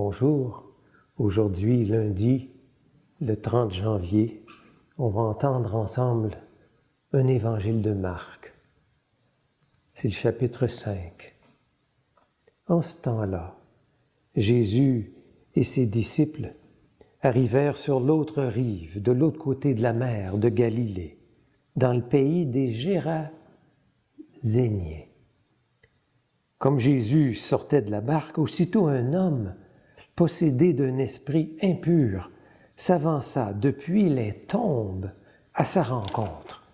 Bonjour. Aujourd'hui, lundi, le 30 janvier, on va entendre ensemble un évangile de Marc. C'est le chapitre 5. En ce temps-là, Jésus et ses disciples arrivèrent sur l'autre rive, de l'autre côté de la mer de Galilée, dans le pays des Géraséniens. Comme Jésus sortait de la barque, aussitôt un homme, possédé d'un esprit impur, s'avança depuis les tombes à sa rencontre.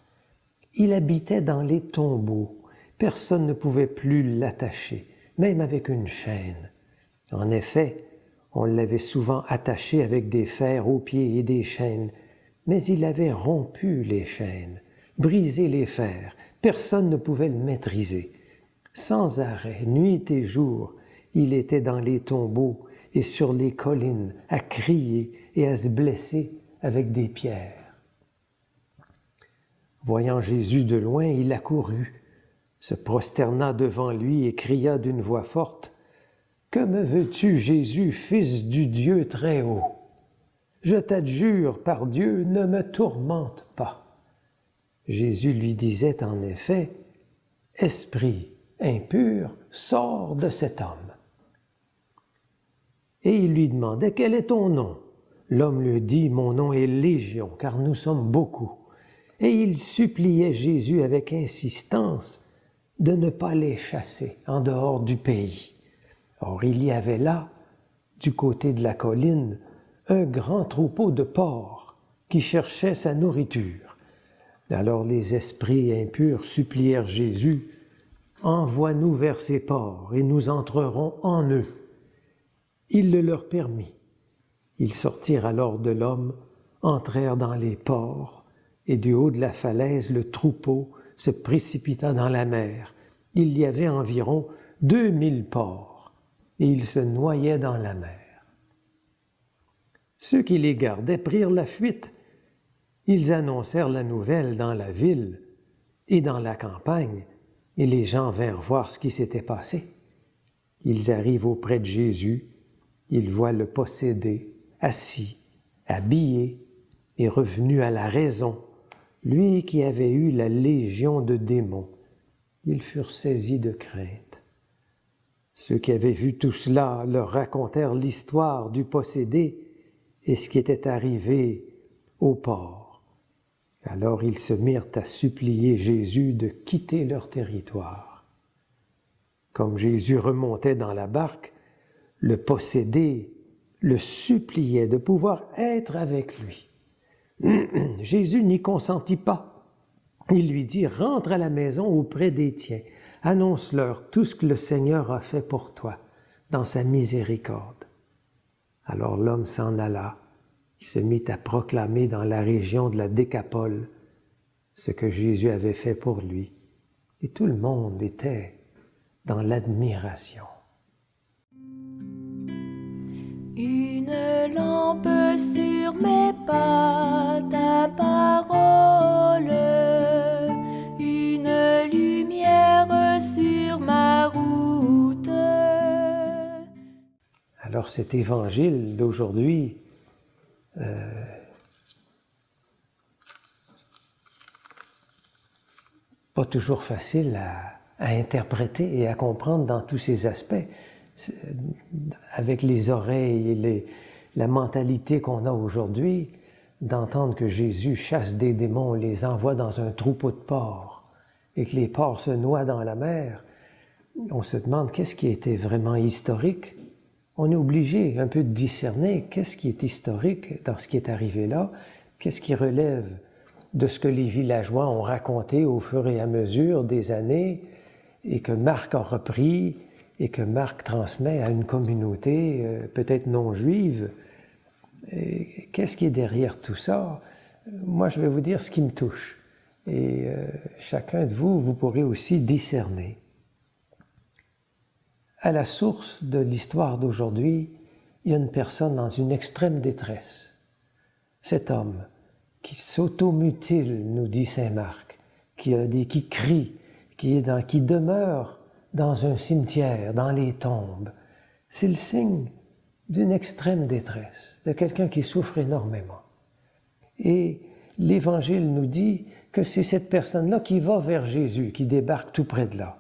Il habitait dans les tombeaux. Personne ne pouvait plus l'attacher, même avec une chaîne. En effet, on l'avait souvent attaché avec des fers aux pieds et des chaînes, mais il avait rompu les chaînes, brisé les fers. Personne ne pouvait le maîtriser. Sans arrêt, nuit et jour, il était dans les tombeaux et sur les collines, à crier et à se blesser avec des pierres. Voyant Jésus de loin, il accourut, se prosterna devant lui et cria d'une voix forte, « Que me veux-tu, Jésus, fils du Dieu très haut? Je t'adjure, par Dieu, ne me tourmente pas. » Jésus lui disait en effet, « Esprit impur, sors de cet homme. » Et il lui demandait, « Quel est ton nom? » L'homme lui dit, « Mon nom est Légion, car nous sommes beaucoup. » Et il suppliait Jésus avec insistance de ne pas les chasser en dehors du pays. Or, il y avait là, du côté de la colline, un grand troupeau de porcs qui cherchait sa nourriture. Alors les esprits impurs supplièrent Jésus, « Envoie-nous vers ces porcs, et nous entrerons en eux. » Il le leur permit. Ils sortirent alors de l'homme, entrèrent dans les porcs, et du haut de la falaise, le troupeau se précipita dans la mer. Il y avait environ 2000 porcs, et ils se noyaient dans la mer. Ceux qui les gardaient prirent la fuite. Ils annoncèrent la nouvelle dans la ville et dans la campagne, et les gens vinrent voir ce qui s'était passé. Ils arrivent auprès de Jésus, ils voient le possédé, assis, habillé et revenu à la raison, lui qui avait eu la légion de démons. Ils furent saisis de crainte. Ceux qui avaient vu tout cela leur racontèrent l'histoire du possédé et ce qui était arrivé au porc. Alors ils se mirent à supplier Jésus de quitter leur territoire. Comme Jésus remontait dans la barque, le possédé le suppliait de pouvoir être avec lui. Jésus n'y consentit pas. Il lui dit, « Rentre à la maison auprès des tiens, annonce-leur tout ce que le Seigneur a fait pour toi, dans sa miséricorde. » Alors l'homme s'en alla, il se mit à proclamer dans la région de la Décapole ce que Jésus avait fait pour lui, et tout le monde était dans l'admiration. Une lampe sur mes pas, ta parole, une lumière sur ma route. Alors cet évangile d'aujourd'hui pas toujours facile à interpréter et à comprendre dans tous ses aspects. Avec les oreilles et la mentalité qu'on a aujourd'hui, d'entendre que Jésus chasse des démons, les envoie dans un troupeau de porcs et que les porcs se noient dans la mer, on se demande qu'est-ce qui était vraiment historique. On est obligé un peu de discerner qu'est-ce qui est historique dans ce qui est arrivé là, qu'est-ce qui relève de ce que les villageois ont raconté au fur et à mesure des années et que Marc a repris et que Marc transmet à une communauté peut-être non juive. Qu'est-ce qui est derrière tout ça? Moi, je vais vous dire ce qui me touche. Et chacun de vous, vous pourrez aussi discerner. À la source de l'histoire d'aujourd'hui, il y a une personne dans une extrême détresse. Cet homme qui s'automutile, nous dit saint Marc, qui crie, qui demeure dans un cimetière, dans les tombes. C'est le signe d'une extrême détresse, de quelqu'un qui souffre énormément. Et l'Évangile nous dit que c'est cette personne-là qui va vers Jésus, qui débarque tout près de là.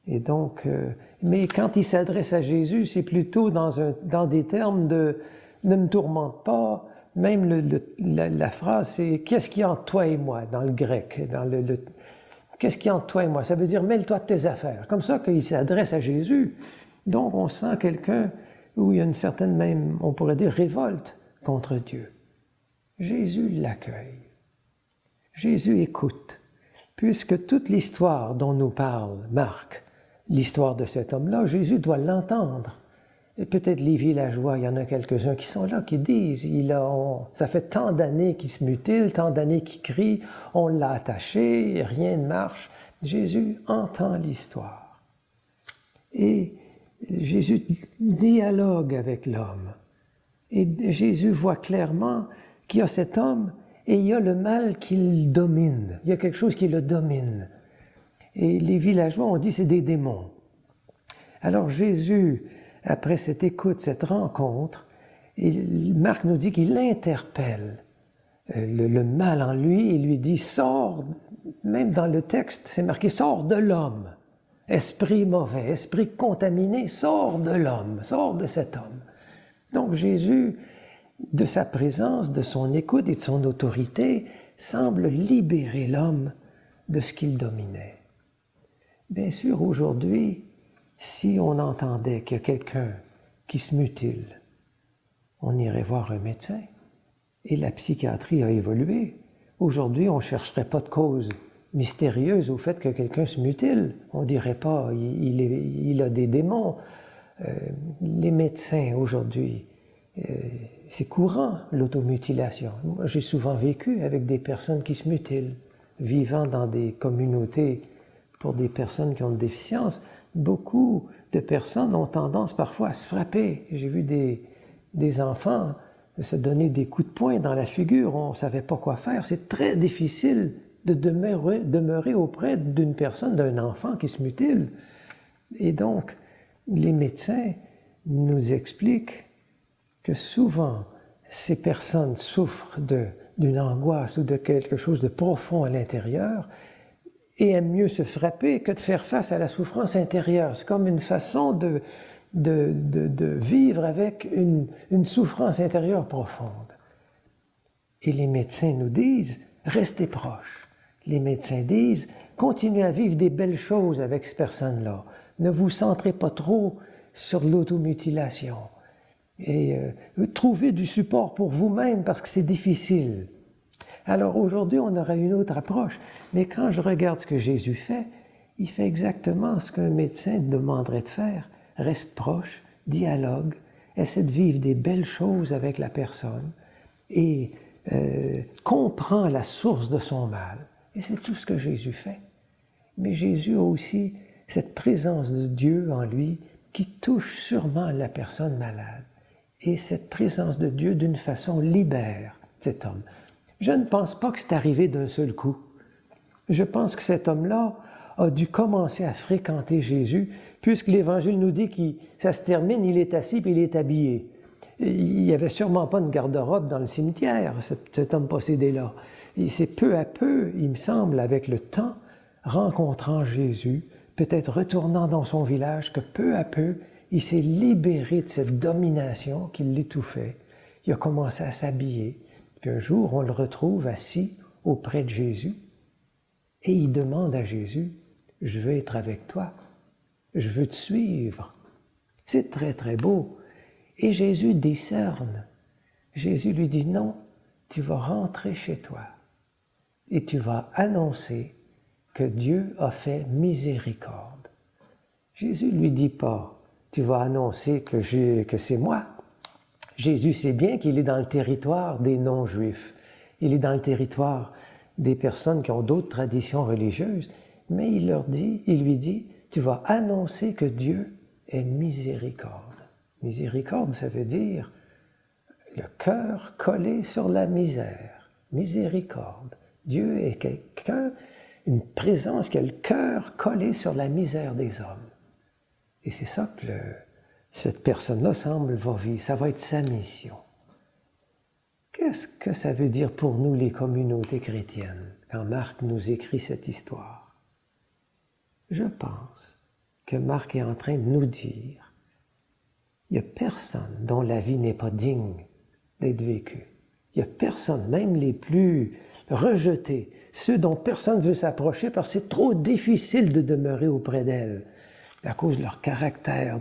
Et donc, mais quand il s'adresse à Jésus, c'est plutôt dans des termes de « ne me tourmente pas ». Même la phrase, c'est « qu'est-ce qu'il y a entre toi et moi » dans le grec. Qu'est-ce qu'il y a entre toi et moi? Ça veut dire « mêle-toi de tes affaires ». Comme ça qu'il s'adresse à Jésus. Donc, on sent quelqu'un où il y a une certaine même, on pourrait dire, révolte contre Dieu. Jésus l'accueille. Jésus écoute. Puisque toute l'histoire dont nous parle Marc, l'histoire de cet homme-là, Jésus doit l'entendre. Et peut-être les villageois, il y en a quelques-uns qui sont là, qui disent, ça fait tant d'années qu'il se mutile, tant d'années qu'il crie, on l'a attaché, rien ne marche. Jésus entend l'histoire. Et Jésus dialogue avec l'homme. Et Jésus voit clairement qu'il y a cet homme et il y a le mal qui le domine. Il y a quelque chose qui le domine. Et les villageois ont dit c'est des démons. Alors Jésus, après cette écoute, cette rencontre, Marc nous dit qu'il interpelle le mal en lui et lui dit « Sors », même dans le texte, c'est marqué « Sors de l'homme ». Esprit mauvais, esprit contaminé, sors de l'homme, sors de cet homme. Donc Jésus, de sa présence, de son écoute et de son autorité, semble libérer l'homme de ce qu'il dominait. Bien sûr, aujourd'hui, si on entendait qu'il y a quelqu'un qui se mutile, on irait voir un médecin. Et la psychiatrie a évolué. Aujourd'hui, on ne chercherait pas de cause mystérieuse au fait que quelqu'un se mutile. On ne dirait pas il a des démons. Les médecins aujourd'hui, c'est courant l'automutilation. Moi, j'ai souvent vécu avec des personnes qui se mutilent, vivant dans des communautés pour des personnes qui ont des déficiences. Beaucoup de personnes ont tendance parfois à se frapper. J'ai vu des enfants se donner des coups de poing dans la figure. On ne savait pas quoi faire. C'est très difficile de demeurer auprès d'une personne, d'un enfant qui se mutile. Et donc, les médecins nous expliquent que souvent, ces personnes souffrent d'une angoisse ou de quelque chose de profond à l'intérieur et aiment mieux se frapper que de faire face à la souffrance intérieure. C'est comme une façon de vivre avec une souffrance intérieure profonde. Et les médecins nous disent, restez proches. Les médecins disent, continuez à vivre des belles choses avec cette personne-là. Ne vous centrez pas trop sur l'automutilation. Et trouvez du support pour vous-même parce que c'est difficile. Alors aujourd'hui, on aura une autre approche. Mais quand je regarde ce que Jésus fait, il fait exactement ce qu'un médecin demanderait de faire. Reste proche, dialogue, essaie de vivre des belles choses avec la personne et comprend la source de son mal. Et c'est tout ce que Jésus fait. Mais Jésus a aussi cette présence de Dieu en lui qui touche sûrement la personne malade. Et cette présence de Dieu, d'une façon, libère cet homme. Je ne pense pas que c'est arrivé d'un seul coup. Je pense que cet homme-là a dû commencer à fréquenter Jésus, puisque l'Évangile nous dit que ça se termine, il est assis et il est habillé. Il n'y avait sûrement pas de garde-robe dans le cimetière, cet homme possédé-là. Et c'est peu à peu, il me semble, avec le temps, rencontrant Jésus, peut-être retournant dans son village, que peu à peu, il s'est libéré de cette domination qui l'étouffait. Il a commencé à s'habiller. Puis un jour, on le retrouve assis auprès de Jésus et il demande à Jésus, « Je veux être avec toi, je veux te suivre. » C'est très, très beau. Et Jésus discerne. Jésus lui dit, « Non, tu vas rentrer chez toi et tu vas annoncer que Dieu a fait miséricorde. » Jésus ne lui dit pas, « Tu vas annoncer que c'est moi. » Jésus sait bien qu'il est dans le territoire des non-juifs. Il est dans le territoire des personnes qui ont d'autres traditions religieuses, mais il lui dit, tu vas annoncer que Dieu est miséricorde. Miséricorde, ça veut dire le cœur collé sur la misère. Miséricorde. Dieu est quelqu'un, une présence qui a le cœur collé sur la misère des hommes. Et c'est ça que cette personne-là semble va vivre. Ça va être sa mission. Qu'est-ce que ça veut dire pour nous, les communautés chrétiennes, quand Marc nous écrit cette histoire? Je pense que Marc est en train de nous dire, il n'y a personne dont la vie n'est pas digne d'être vécue. Il n'y a personne, même les plus rejetés, ceux dont personne ne veut s'approcher parce que c'est trop difficile de demeurer auprès d'elle, à cause de leur caractère,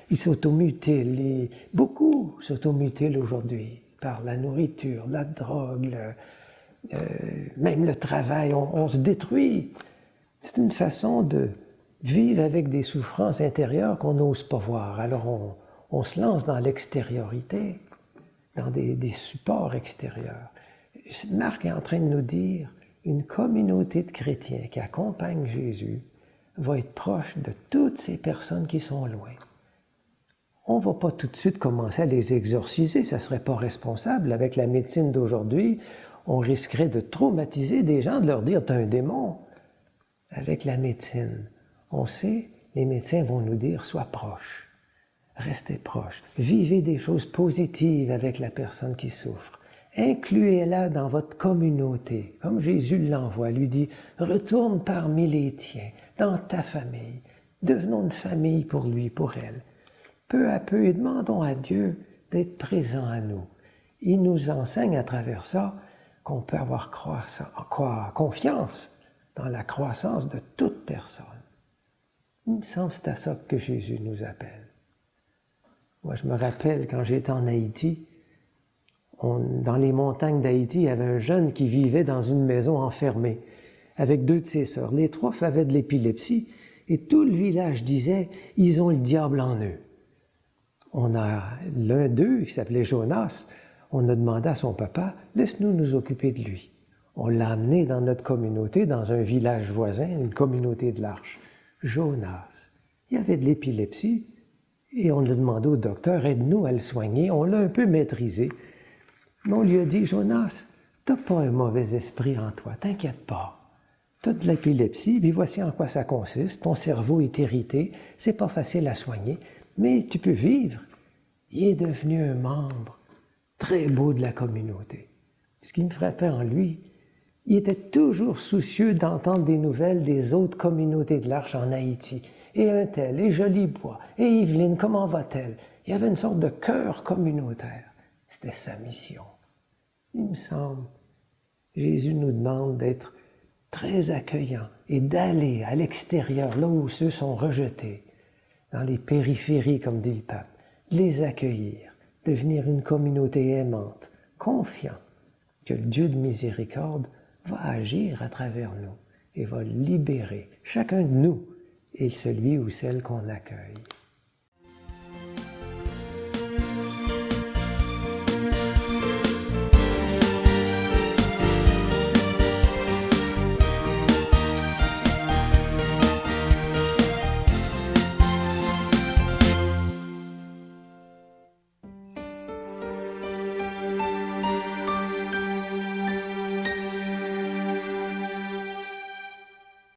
ils s'automutilent, beaucoup s'automutilent aujourd'hui par la nourriture, la drogue, même le travail, on se détruit. C'est une façon de vivre avec des souffrances intérieures qu'on n'ose pas voir. Alors on se lance dans l'extériorité, dans des supports extérieurs. Marc est en train de nous dire, une communauté de chrétiens qui accompagne Jésus va être proche de toutes ces personnes qui sont loin. On ne va pas tout de suite commencer à les exorciser, ça ne serait pas responsable. Avec la médecine d'aujourd'hui, on risquerait de traumatiser des gens, de leur dire « t'es un démon ». Avec la médecine, on sait, les médecins vont nous dire « sois proche, restez proche, vivez des choses positives avec la personne qui souffre, incluez-la dans votre communauté ». Comme Jésus l'envoie, lui dit « retourne parmi les tiens, dans ta famille, devenons une famille pour lui, pour elle ». Peu à peu, et demandons à Dieu d'être présent à nous. Il nous enseigne à travers ça qu'on peut avoir confiance dans la croissance de toute personne. Il me semble que c'est à ça que Jésus nous appelle. Moi, je me rappelle quand j'étais en Haïti, dans les montagnes d'Haïti, il y avait un jeune qui vivait dans une maison enfermée avec 2 de ses sœurs. Les 3 avaient de l'épilepsie et tout le village disait « ils ont le diable en eux ». On a l'un d'eux, qui s'appelait Jonas, on a demandé à son papa, laisse-nous nous occuper de lui. On l'a amené dans notre communauté, dans un village voisin, une communauté de l'Arche. Jonas, il avait de l'épilepsie et on a demandé au docteur, aide-nous à le soigner. On l'a un peu maîtrisé. Mais on lui a dit, Jonas, tu n'as pas un mauvais esprit en toi, t'inquiète pas. Tu as de l'épilepsie, puis voici en quoi ça consiste. Ton cerveau est irrité, c'est pas facile à soigner. Mais tu peux vivre. Il est devenu un membre très beau de la communauté. Ce qui me frappait en lui, il était toujours soucieux d'entendre des nouvelles des autres communautés de l'Arche en Haïti. Et un tel, et Jolibois, et Yveline, comment va-t-elle? Il y avait une sorte de cœur communautaire. C'était sa mission. Il me semble, Jésus nous demande d'être très accueillants et d'aller à l'extérieur, là où ceux sont rejetés, dans les périphéries, comme dit le pape, de les accueillir, devenir une communauté aimante, confiant que le Dieu de miséricorde va agir à travers nous et va libérer chacun de nous et celui ou celle qu'on accueille.